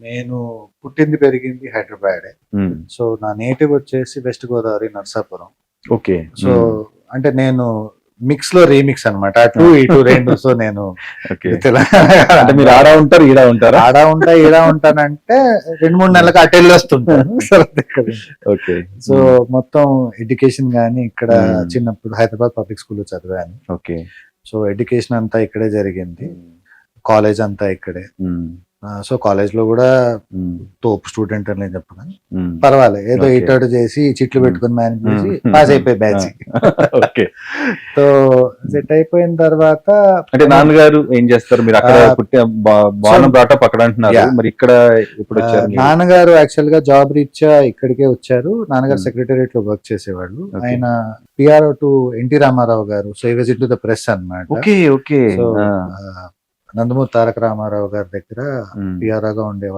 నేను పుట్టింది పెరిగింది హైదరాబాదే. సో నా నేటివ్ వచ్చేసి west Godavari Narsapuram. Okay. So అంటే నేను మిక్స్ లో రీమిక్స్ అనమాట, అటు ఇటు రెండు. సో నేను అంటే మీరు ఆడా ఉంటారు ఈడా ఉంటారు? ఆడా ఉంటా ఈడా ఉంటానంటే 2-3 నెలలకు అటు వెళ్ళి వస్తుంటాను. ఓకే. సో మొత్తం ఎడ్యుకేషన్ గానీ ఇక్కడ చిన్నప్పుడు హైదరాబాద్ పబ్లిక్ స్కూల్లో చదివాను. ఓకే. సో ఎడ్యుకేషన్ అంతా ఇక్కడే జరిగింది, కాలేజ్ అంతా ఇక్కడే. సో కాలేజ్ లో కూడా తోపు స్టూడెంట్ అని నేను చెప్పను, పర్వాలేదు ఏదో ఇటు చేసి చిట్లు పెట్టుకుని మేనేజ్ చేసి పాస్ అయిపోయి బ్యాచ్. సో సెట్ అయిపోయిన తర్వాత అంటే నాన్నగారు ఏం చేస్తారు? మీరు అక్కడ బ్రాటప్ అక్కడ అంటున్నారు, మరి ఇక్కడ ఇప్పుడు వచ్చారు? నాన్నగారు యాక్చువల్ గా జాబ్ రీత్యా ఇక్కడికే వచ్చారు. నాన్నగారు సెక్రటేరియట్ లో వర్క్ చేసేవాళ్ళు. ఆయన పిఆర్ఓ టు ఎన్టీ రామారావు గారు. సో ఈ విజిట్ టు ద ప్రెస్ అన్నమాట. Okay. Okay. So Nandamuri Taraka Ramarao గారి దగ్గర పిఆర్ఓగా ఉండేవారు.